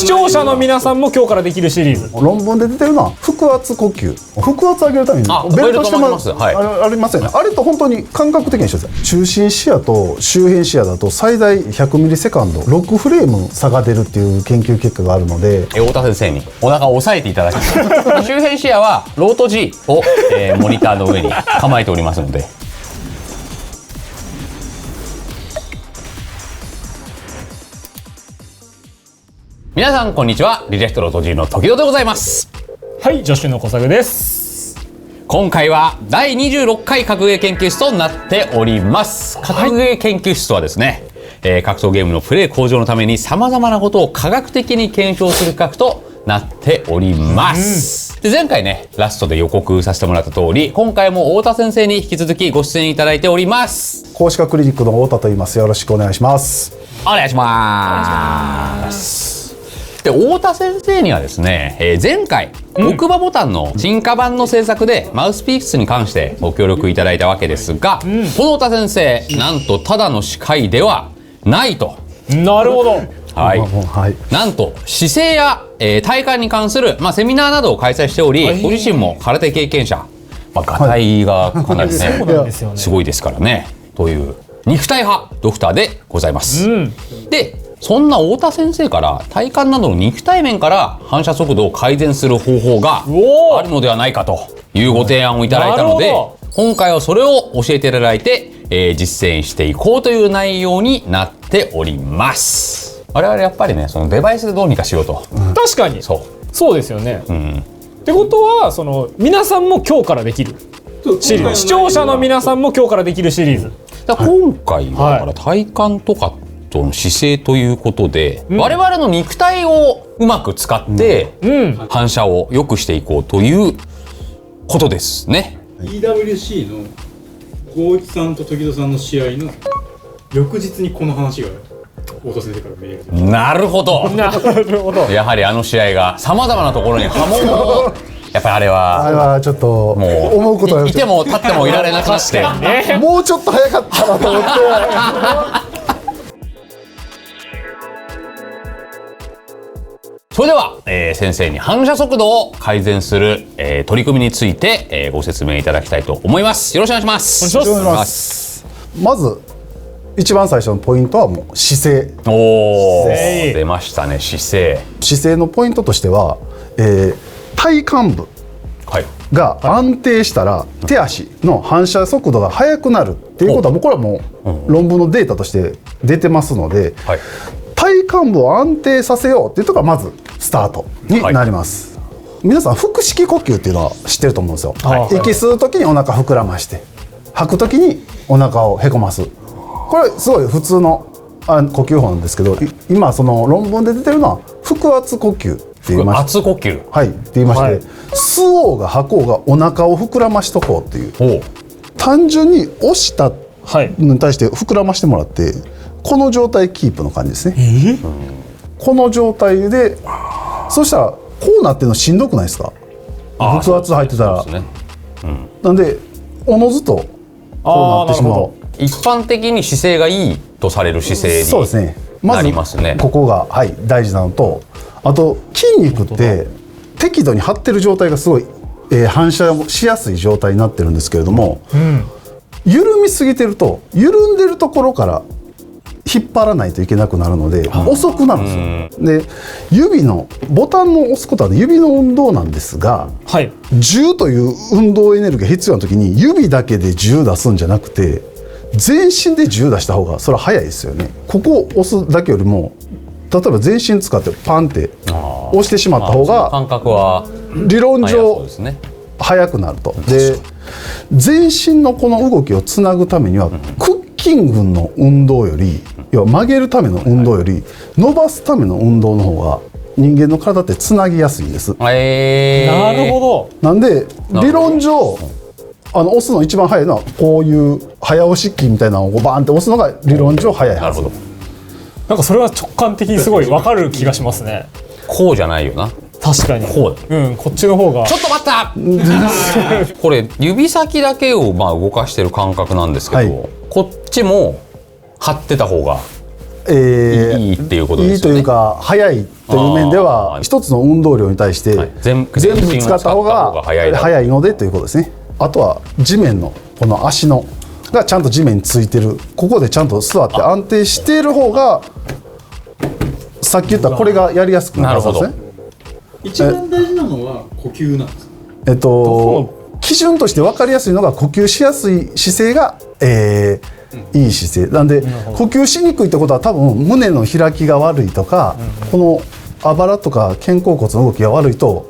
視聴者の皆さんも今日からできるシリーズ。論文で出てるのは腹圧呼吸、腹圧上げるためにベルトしてます、ありますよね。あれと本当に感覚的に一緒です。中心視野と周辺視野だと最大100ミリセカンド6フレーム差が出るっていう研究結果があるので、太田先生にお腹を押さえていただき周辺視野はロート G を、モニターの上に構えておりますので、皆さんこんにちは。リレフトロート G の時戸でございます。はい、助手の小作です。今回は第26回格ゲー研究室となっております。格ゲー研究室とはですね、格闘ゲームのプレイ向上のために様々なことを科学的に検証する企画となっております。で、前回ね、ラストで予告させてもらった通り、今回も太田先生に引き続きご出演いただいております。高歯科クリニックの太田と言います。よろしくお願いします。お願いします。で、太田先生にはですね、前回、奥歯ボタンの進化版の制作でマウスピースに関してご協力いただいたわけですが、この太田先生、なんとただの歯科医ではないと。なるほど。はい。はい、なんと姿勢や、体幹に関する、セミナーなどを開催しており、ご自身も空手経験者、がたいがかなりね、そうなんですよね。すごいですからね、という肉体派ドクターでございます。で、そんな太田先生から体幹などの肉体面から反射速度を改善する方法があるのではないかというご提案をいただいたので、今回はそれを教えていただいて、実践していこうという内容になっております。我々やっぱりね、そのデバイスでどうにかしようと。確かにそうですよね。ってことは、その皆さんも今日からできるシリーズ、視聴者の皆さんも今日からできるシリーズ。だから今回はだから体幹とかとの姿勢ということで、我々の肉体をうまく使って反射を良くしていこうということですね。EWC の光一さんと時戸さんの試合の翌日にこの話が太田先生からメールで。なるほど。なるほど。やはりあの試合がさまざまなところに波紋をやっぱりあれはちょっともう思うことはいても立ってもいられなくなってもうちょっと早かったなと思ってそれでは、先生に反射速度を改善する、取り組みについて、ご説明いただきたいと思います。よろしくお願いします。お願いします。まず一番最初のポイントはもう姿勢。出ましたね、姿勢。姿勢のポイントとしては、体幹部が安定したら手足の反射速度が速くなるっていうことは、もうこれはもう論文のデータとして出てますので、体幹部を安定させようっていうところがまずスタートになります。皆さん腹式呼吸っていうのは知ってると思うんですよ。息吸う時にお腹膨らまして、吐く時にお腹をへこます。これすごい普通の呼吸法なんですけど、今その論文で出てるのは腹圧呼吸って言いまして、腹圧呼吸って言いまして、吸おうが吐こうがお腹を膨らましとこうっていう、単純に押したのに対して膨らましてもらって、この状態キープの感じですね。この状態で、そしたらこうなってるのしんどくないですか？腹圧入ってたら。なんでおのずとこうなってしまう。一般的に姿勢がいいとされる姿勢になりますね。ここが、大事なのと、あと筋肉って適度に張ってる状態がすごい、反射しやすい状態になってるんですけれども、緩みすぎてると緩んでるところから引っ張らないといけなくなるので、遅くなるんですよ。で、指のボタンを押すことは指の運動なんですが、10という運動エネルギーが必要な時に指だけで10出すんじゃなくて、全身で10出した方がそれは早いですよね。ここを押すだけよりも、例えば全身使ってパンって押してしまった方が感覚は理論上速くなると。で、全身のこの動きをつなぐためにはクッキングの運動より、要は曲げるための運動より伸ばすための運動の方が人間の体ってつなぎやすいんです。なるほど。なんで理論上押すの一番早いのはこういう早押し機みたいなのをバーンって押すのが理論上早いはず。なんかそれは直感的にすごい分かる気がしますね。こうじゃないよな。確かにこうだ。こっちの方が。ちょっと待ったこれ指先だけを動かしてる感覚なんですけど、こっちも張ってた方がいいっていうことですよね。いいというか早いという面では一つの運動量に対して全部使った方が早いのでということですね。あとは地面のこの足のがちゃんと地面についてる、ここでちゃんと座って安定している方がさっき言ったこれがやりやすくなるんですね。一番大事なのは呼吸なんですか？基準として分かりやすいのが呼吸しやすい姿勢が、いい姿勢なんで、呼吸しにくいってことは多分胸の開きが悪いとか、このあばらとか肩甲骨の動きが悪いと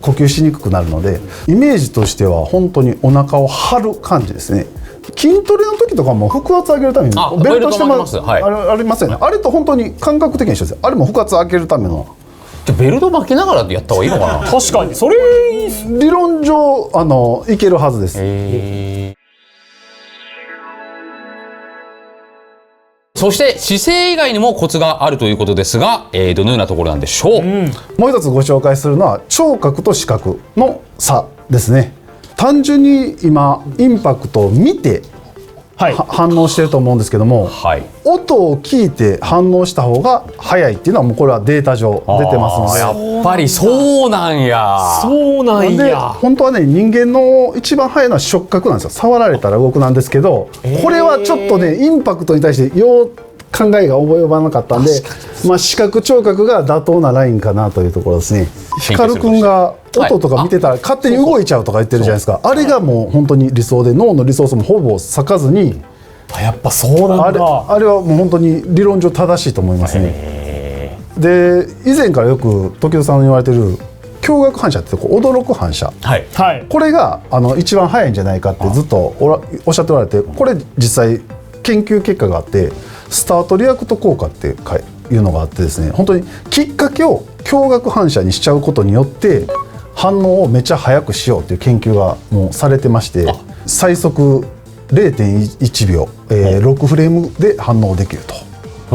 呼吸しにくくなるので、イメージとしては本当にお腹を張る感じですね。筋トレの時とかも腹圧上げるためにベルトしてます、ありますよね。あれと本当に感覚的に一緒です。あれも腹圧上げるための。ベルト巻きながらやった方がいいのかな。確かにそれ理論上いけるはずです。そして姿勢以外にもコツがあるということですが、どのようなところなんでしょう。もう一つご紹介するのは聴覚と視覚の差ですね。単純に今インパクトを見て、反応してると思うんですけども、音を聞いて反応した方が早いっていうのはもうこれはデータ上出てますので、やっぱりそうなんや。そうなんや。本当はね、人間の一番早いのは触覚なんですよ。触られたら動くなんですけど、これはちょっとねインパクトに対して考えが及ばなかったんで、視覚聴覚が妥当なラインかなというところですね。光くんが音とか見てたら勝手に動いちゃうとか言ってるじゃないですか。あれがもう本当に理想で、脳のリソースもほぼ割かずに、やっぱそうなんだ。あれはもう本当に理論上正しいと思いますね。で、以前からよく時戸さんの言われてる驚愕反射って驚く反射、これが一番早いんじゃないかってずっとおっしゃっておられて、これ実際研究結果があって、スタートリアクト効果っていうのがあってですね、本当にきっかけを驚愕反射にしちゃうことによって反応をめちゃ早くしようという研究がもうされてまして、最速 0.1 秒、6フレームで反応できると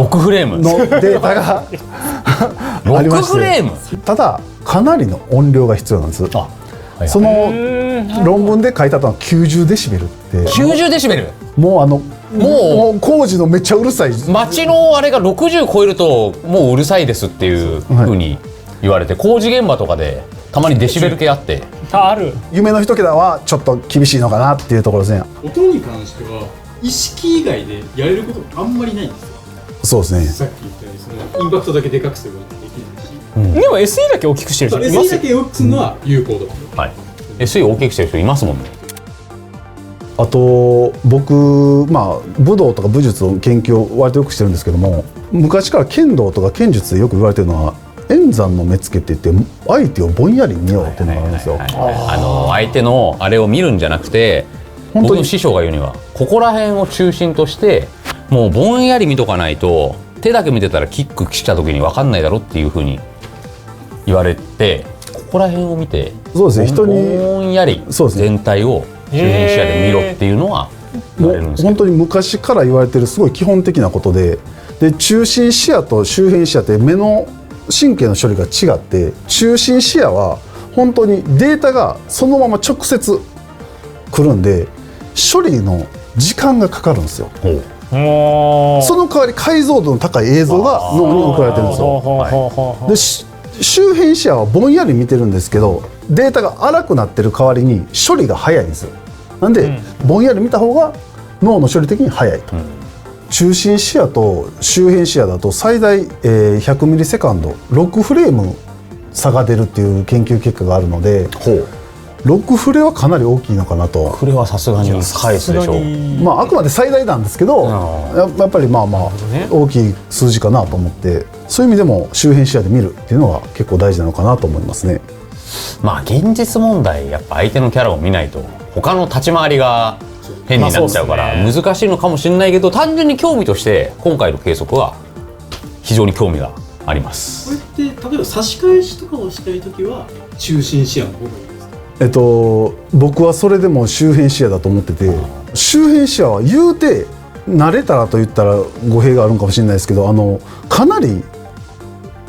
6フレームのデータがありまして、6フレームただかなりの音量が必要なんです。その論文で書いてあったのは90デシベルって90デシベル、もう工事のめっちゃうるさい、街のあれが60超えるともううるさいですっていう風に言われて、工事現場とかでたまにデシベル計あって、夢の一桁はちょっと厳しいのかなっていうところですね。音に関しては意識以外でやれることあんまりないんですよ。そうですね。さっき言ったようにインパクトだけでかくすることができないし、でも SE だけ大きくしてる人いますよ。 SE だけ大きくするのは有効だと、SE 大きくしてる人いますもんね。あと僕、武道とか武術の研究を割とよくしてるんですけども、昔から剣道とか剣術でよく言われてるのは円山の目付けって言って相手をぼんやり見ようっていうのがあるんですよ。相手のあれを見るんじゃなくて、僕の師匠が言うにはここら辺を中心としてもうぼんやり見とかないと、手だけ見てたらキック来た時に分かんないだろっていう風に言われて、ここら辺を見て、そうですね、人にぼんやり全体を周辺視野で見ろっていうのは言われるんですけど、本当に昔から言われてるすごい基本的なことで、中心視野と周辺視野って目の神経の処理が違って、中心視野は本当にデータがそのまま直接来るんで処理の時間がかかるんですよ。その代わり解像度の高い映像が脳に送られてるんですよ。で、周辺視野はぼんやり見てるんですけど、データが荒くなってる代わりに処理が早いんですよ。なんで、ぼんやり見た方が脳の処理的に早いと。中心視野と周辺視野だと最大100ミリセカンド6フレーム差が出るっていう研究結果があるので、6フレはかなり大きいのかなと。これはさすがに返すでしょう。あくまで最大なんですけど、やっぱり大きい数字かなと思って、そういう意味でも周辺視野で見るっていうのは結構大事なのかなと思いますね。現実問題、やっぱ相手のキャラを見ないと他の立ち回りが変になっちゃうから難しいのかもしれないけど、単純に興味として今回の計測は非常に興味があります。これって例えば差し返しとかをしたいときは中心視野の方がいいですか？僕はそれでも周辺視野だと思ってて、周辺視野は言うて慣れたらと言ったら語弊があるかもしれないですけど、かなり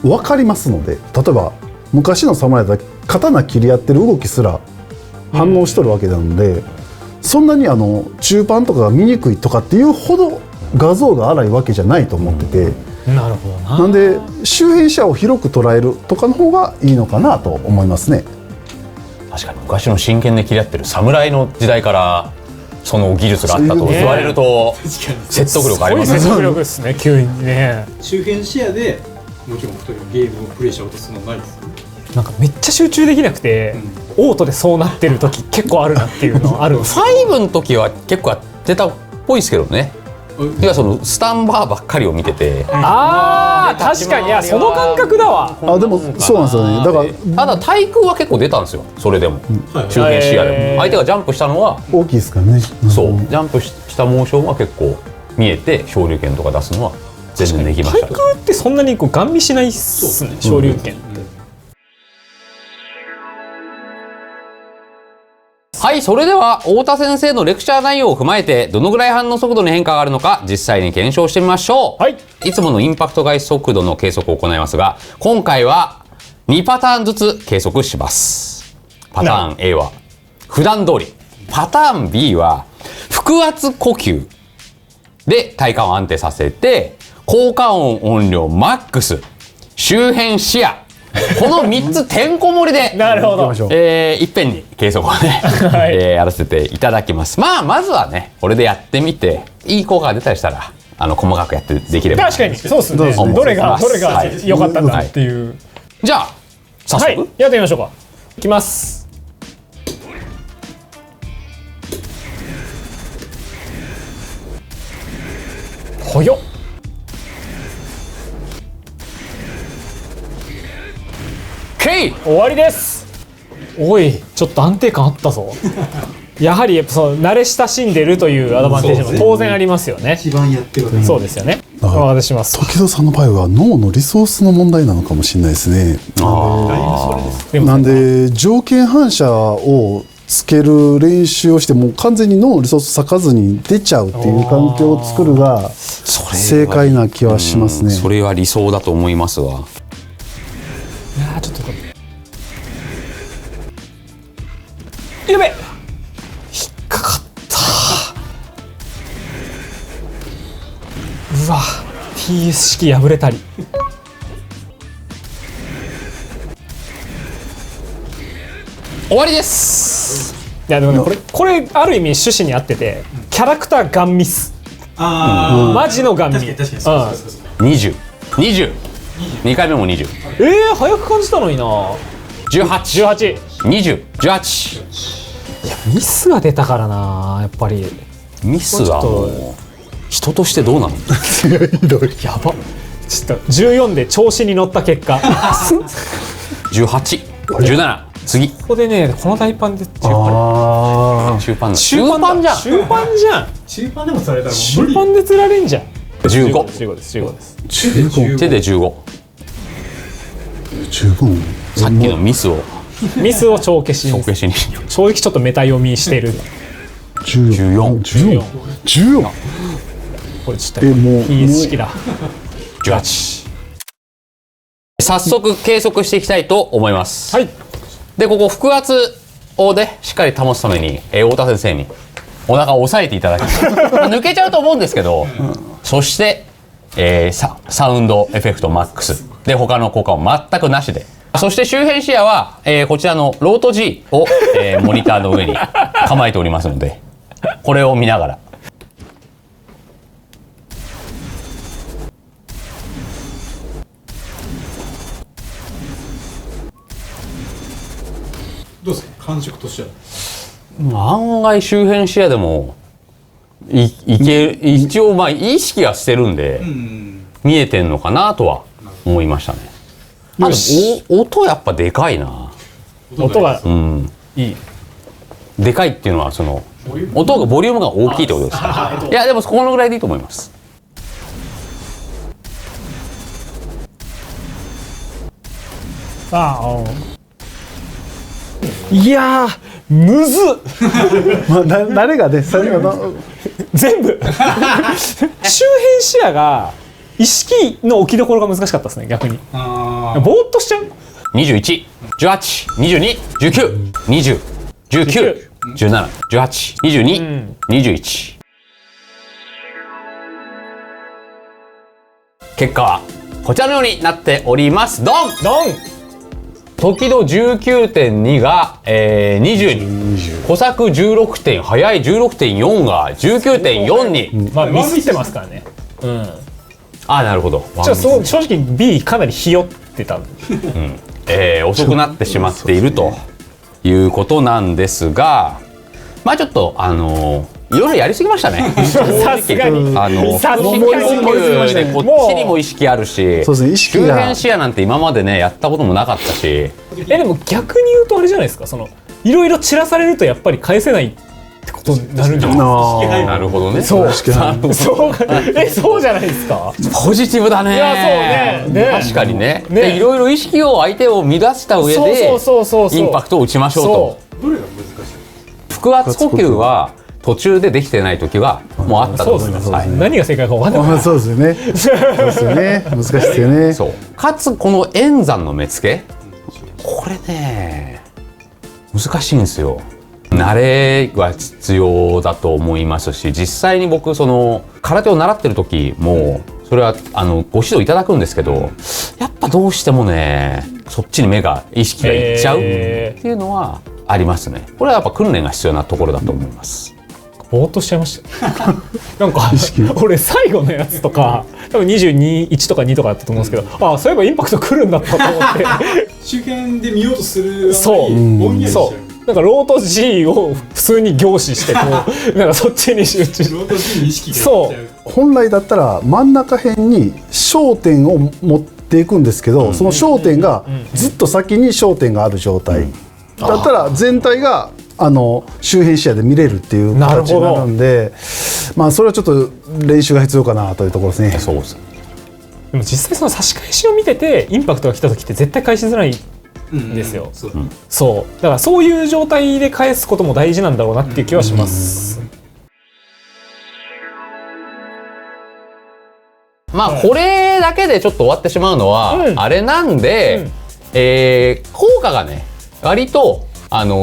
分かりますので、例えば昔の侍だったら刀切り合ってる動きすら反応しとるわけなので、そんなに中パンとかが見にくいとかっていうほど画像が荒いわけじゃないと思ってて、なるほどな。なんで周辺視野を広く捉えるとかの方がいいのかなと思いますね。確かに昔の真剣で切り合ってる侍の時代からその技術があったと言われると説得力ありますね。説得力ですね、急にね。周辺視野でもちろん2人はゲームをプレイしたことするのないですよ。なんかめっちゃ集中できなくて、オートでそうなってる時結構あるなっていうのあるんですよ。 5の時は結構やってたっぽいですけどね。いやそのスタンバーばっかりを見てて、あー確かに、いやその感覚だわ。あでもそうなんですよね。だからただ対空は結構出たんですよ。それでも周辺視野でも相手がジャンプしたのは大きいですからね。そうジャンプしたモーションは結構見えて、昇竜拳とか出すのは全然できました対空ってそんなにこうガン見しないっすね、昇竜拳。はい、それでは太田先生のレクチャー内容を踏まえてどのぐらい反応速度に変化があるのか実際に検証してみましょう。はい、いつものインパクト外速度の計測を行いますが、今回は2パターンずつ計測します。パターン A は普段通り、パターン B は腹圧呼吸で体幹を安定させて、効果音音量マックス、周辺視野、この3つてんこ盛りでなるほど。いっぺんに計測をね、はいやらせていただきます。まずはねこれでやってみていい効果が出たりしたら細かくやってできれば。確かにそうですね。どうぞどれがはい良かったんだっていう。じゃあ早速、はい、やってみましょうか。いきます。ほよっ。終わりです。おい、ちょっと安定感あったぞ。やはりやっぱそう慣れ親しんでるというアドバンテージも当然ありますよね。一番やってるわけそうですよね。おはい任せします。時戸さんの場合は脳のリソースの問題なのかもしれないですね。でもなんで条件反射をつける練習をしてもう完全に脳のリソース割かずに出ちゃうっていう環境を作るが正解な気はしますね。それは理想だと思いますわ。いやーちょっとやべっ、引っかかった。うわ TS 式破れたり。終わりです。いやでもねこれある意味趣旨に合ってて、キャラクターガンミス、マジのガンミ。確かにそうそうそうそう。 202回目も20、早く感じたのにな。18、 18。 20、18。ミスが出たからな、やっぱり。ミスはもう人としてどうなの？やば。ちょっと14で調子に乗った結果18、17、次。ここでねこの大パンで中パンじゃん。中パンじゃん。中盤でもされたらもう無理。中パンで釣られんじゃん。 15、 15です15です。手で15。十分。さっきのミスをミスを帳消しに。帳消しに。正直ちょっとメタ読みしてる。14、 14。これちょっともう TS 式だ。18。早速計測していきたいと思います。はい。でここ腹圧をねしっかり保つために、太田先生にお腹を押さえていただき抜けちゃうと思うんですけど、そして、サウンドエフェクトマックスで他の効果も全くなしで、そして周辺視野は、こちらのロート G を、モニターの上に構えておりますのでこれを見ながら。どうですか感触としては。案外周辺視野でもいけ一応まあ意識はしてるんで、見えてんのかなとは思いましたね。あでも音やっぱでかいな。音がうんいい。でかいっていうのはその音がボリュームが大きいってことですか。いやでもこのぐらいでいいと思います。いやーむずっ。誰がね最後の全部周辺視野が意識の置きどころが難しかったですね逆に。ぼーっとしちゃう。21、18、22、19、20、19、17、18、22、21。結果はこちらのようになっております。ドン。ドン。時戸 19.2 が、20小作 16 点、早い 16.4 が 19.4 に、まあミスってますからね。うん。あ、なるほど。そう正直 B かなりひよってた。遅くなってしまっているということなんですが、まあちょっといろいろやりすぎましたね。さすがにさすがにこっちにも意識あるし、そうですね、意識が周辺視野なんて今までねやったこともなかったし、でも逆に言うとあれじゃないですか、そのいろいろ散らされるとやっぱり返せないってことになるんじゃないですか。なるほどね。そう確かにそうじゃないですか。ポジティブだね。いやそうね確かにね。ねでいろいろ意識を相手を乱した上でそうインパクトを打ちましょうと。どれが難しい？腹圧呼吸は途中でできてない時はもうあったと思います。はい何が正解か分かんない。まあそうですよね。そうですよね。難しいですよね。そう。かつこの円山の目付け、これね難しいんですよ。慣れが必要だと思いますし、実際に僕その空手を習ってる時もそれはご指導いただくんですけど、やっぱどうしてもねそっちに目が意識がいっちゃうっていうのはありますね。これはやっぱ訓練が必要なところだと思います。ぼーっとしちゃいましたなんか俺最後のやつとか多分22、1とか2とかだったと思うんですけど、ああそういえばインパクト来るんだったと思って周辺で見ようとするそうぼんやりしちゃそうう。なんかローと G を普通に凝視してこうなんかそっちに集中してロート G に意識がいっちそゃう。本来だったら真ん中辺に焦点を持っていくんですけど、その焦点がずっと先に焦点がある状態だったら全体が周辺視野で見れるっていう形になるんで、まあそれはちょっと練習が必要かなというところですね。そうですね。でも実際その差し返しを見ててインパクトが来た時って絶対返しづらいんですよ。そうそうだからそういう状態で返すことも大事なんだろうなっていう気はします。まあこれだけでちょっと終わってしまうのはあれなんで、効果がね割と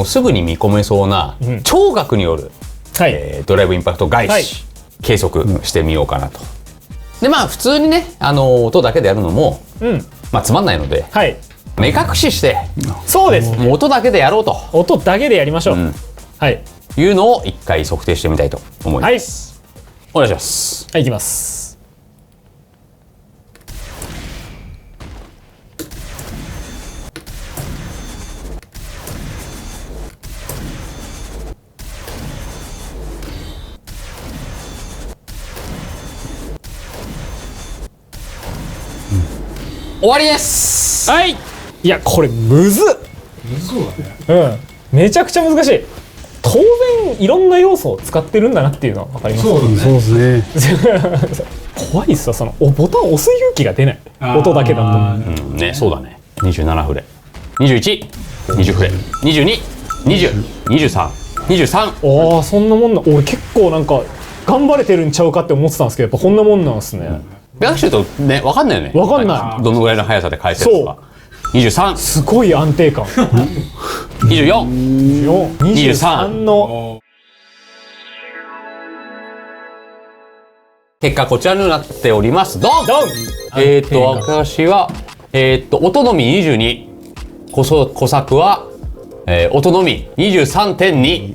すぐに見込めそうな聴覚による、はいドライブインパクト返し、はい計測してみようかなと。でまあ普通にね音だけでやるのも、まあつまんないのではい目隠ししてそうですもう音だけでやろうと音だけでやりましょう、はいいうのを一回測定してみたいと思いはいます。お願いします。はいいきます。終わりです。はいいやこれむずっそうだね。めちゃくちゃ難しい。当然いろんな要素を使ってるんだなっていうのは分かります。そうだね。そうですね。怖いっすわそのボタンを押す勇気が出ない音だけだと。ね、そうだね。27フレ、21、20フレ、22、20、23、23。ああそんなもんな。俺結構なんか頑張れてるんちゃうかって思ってたんですけどやっぱこんなもんなんですね。学習とね、分かんないよね。分かんないどのぐらいの速さで返せるとか。23、すごい安定感。24、23の結果こちらになっております。ドン。ドン。私は音のみ22、小作は、音のみ 23.2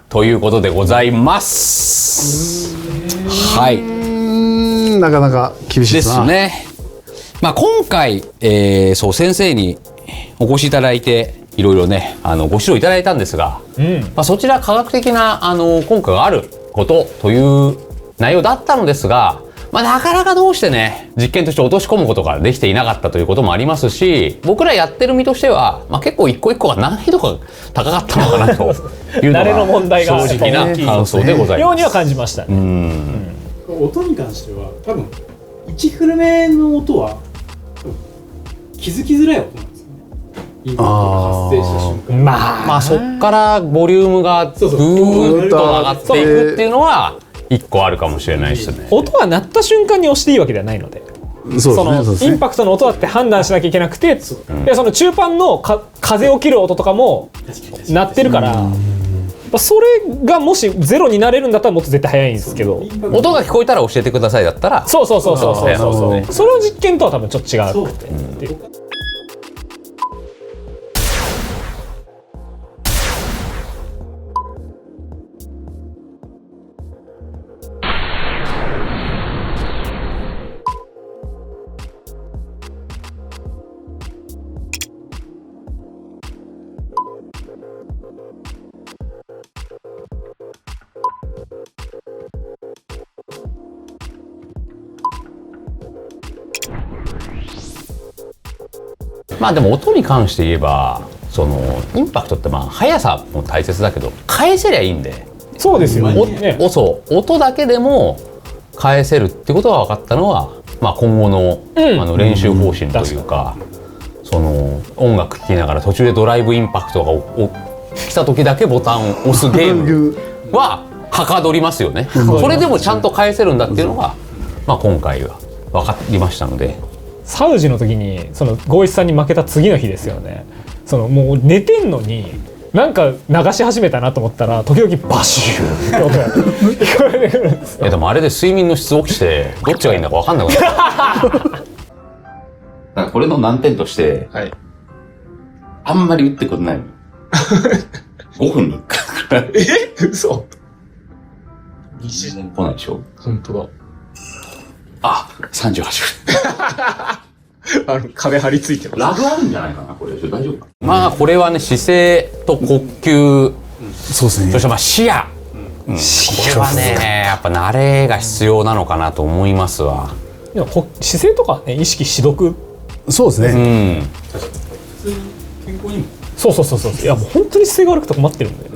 ということでございます。はい。なかなか厳しいでですな。すね。まあ今回、そう先生にお越しいただいていろいろねご指導いただいたんですが、まあそちら科学的な効果があることという内容だったのですが、まあなかなかどうしてね実験として落とし込むことができていなかったということもありますし、僕らやってる身としては、まあ、結構一個一個が難易度が高かったのかなというの慣れの問題が正直な感想でございます。ようには感じましたね。音に関しては多分1フレ目の音は多分気づきづらい音なんですよね。インパクトが発生した瞬間。まあそっからボリュームがぐそうそうーっと上がっていくっていうのは一個あるかもしれないですね。音は鳴った瞬間に押していいわけではないので、そうですね。そうですね。インパクトの音だって判断しなきゃいけなくて、でその中盤の風を切る音とかも鳴ってるから、それがもしゼロになれるんだったらもっと絶対早いんですけど、音が聞こえたら教えてくださいだったら、そうそなるほどねそれの実験とは多分ちょっと違そうくてっていう。まあでも音に関して言えばそのインパクトってまあ速さも大切だけど返せりゃいいんで、そうですよね。音だけでも返せるってことが分かったのは、まあ、今後の、練習方針というか、その音楽聴きながら途中でドライブインパクトが来た時だけボタンを押すゲームははかどりますよね。それでもちゃんと返せるんだっていうのが、まあ、今回は分かりましたので。サウジの時にそのゴーイスさんに負けた次の日ですよね。そのもう寝てんのになんか流し始めたなと思ったら時々バシューって音が聞こえてくるんですよ。でもあれで睡眠の質起きてどっちがいいんだか分かんなくなっただからこれの難点として、はい、あんまり打ってくんないの5分に1回くらい嘘全然来ないでしょ。本当だ。あ、38分壁張り付いてます。ラグあるんじゃないかなこれ。大丈夫か。まあこれはね、姿勢と呼吸、そうですね。そしてまあ視野、これはねやっぱ慣れが必要なのかなと思いますわ。いや姿勢とか、ね、意識しどく。そうですね。健康にも。そういやもう本当に姿勢が悪くて困ってるんで。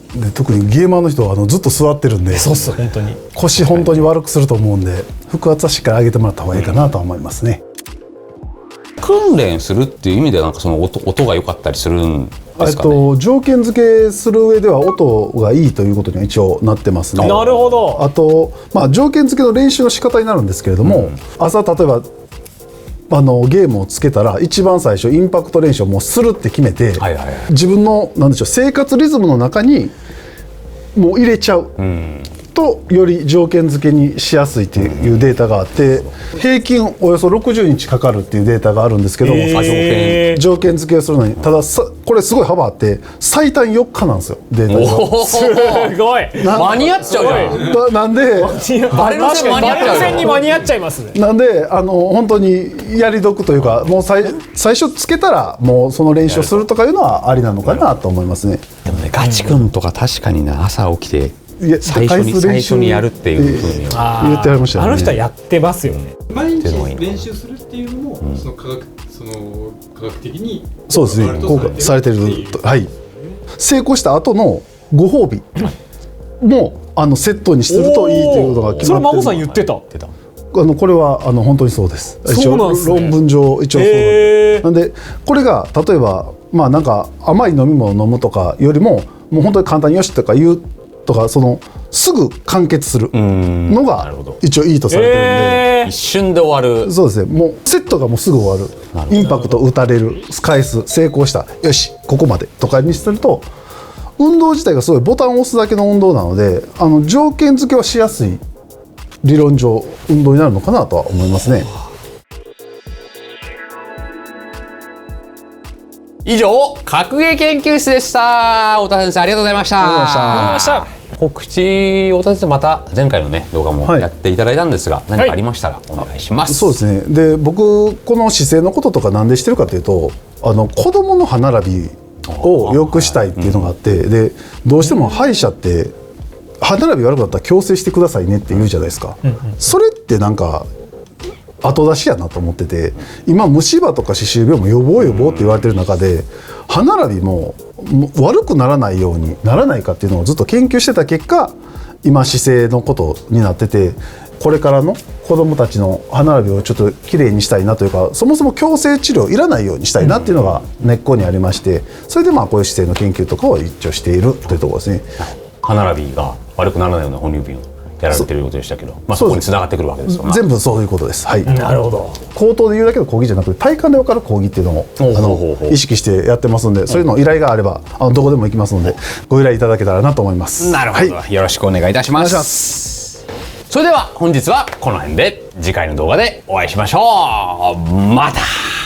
で特にゲーマーの人はずっと座ってるんで、そうっす本当に腰本当に悪くすると思うんで、腹圧はしっかり上げてもらった方がいいかなとは思いますね。訓練するっていう意味ではなんかその音が良かったりするんですかね。条件付けする上では音がいいということには一応なってますね。なるほど。あと、まあ、条件付けの練習の仕方になるんですけれども、朝例えばゲームをつけたら一番最初インパクト練習をもうするって決めて、自分のなんでしょう生活リズムの中にもう入れちゃう、とより条件付けにしやすいっていうデータがあって、平均およそ60日かかるっていうデータがあるんですけども、条件付けをするのにただこれすごい幅あって最短4日なんですよデータが。すごい間に合っちゃうじゃん。なんでバレル戦間に合っちゃうよ。戦に間に合っちゃいますね。なんで本当にやり得というか、もう最初つけたらもうその練習をするとかいうのはありなのかなと思いますね。でもね、ガチ君とか確かにな、朝起きて最回数練習初にやるっていうふうに言ってありましたね。あの人はやってますよね。毎日練習するっていうのも、その科学的にそうですね、効果されてると。はい、成功した後のご褒美もセットにするといいということが決まってる。それ孫さん言ってた。これは本当にそうです。そうなんですね。論文上一応そうなんで、これが例えばまあなんか甘い飲み物を飲むとかよりももう本当に簡単によしとか言うとか、すぐ完結するのが一応いいとされてるんで、一瞬で終わる。そうですね、もうセットがもうすぐ終わる。インパクト打たれる、返す、成功した、よしここまでとかにすると、運動自体がすごいボタンを押すだけの運動なので、条件付けはしやすい理論上運動になるのかなとは思いますね。以上、格ゲー研究室でした。太田先生ありがとうございました。ありがとうございました。告知、太田先生また前回のね動画もやっていただいたんですが、何かありましたらお願いします。そうですね。で、僕この姿勢のこととかなんでしてるかというと、子供の歯並びを良くしたいっていうのがあって、でどうしても歯医者って歯並び悪くなったら矯正してくださいねって言うじゃないですか。それってなんか後出しやなと思ってて、今虫歯とか歯周病も予防って言われてる中で、歯並びも悪くならないようにならないかっていうのをずっと研究してた結果、今姿勢のことになってて、これからの子どもたちの歯並びをちょっときれいにしたいなというか、そもそも矯正治療いらないようにしたいなっていうのが根っこにありまして、それでまあこういう姿勢の研究とかを一応しているというところですね。歯並びが悪くならないような哺乳瓶をやられてるということでしたけど、まあ、そですそうこに繋がってくるわけですよね。全部そういうことです。はい。なるほど。口頭で言うだけの講義じゃなくて体感で分かる講義っていうのもほうほうほうほう意識してやってますんで、そういうの依頼があればどこでも行きますのでご依頼いただけたらなと思います。なるほど、はい、よろしくお願いいたします。お願いします。それでは本日はこの辺で次回の動画でお会いしましょう。また。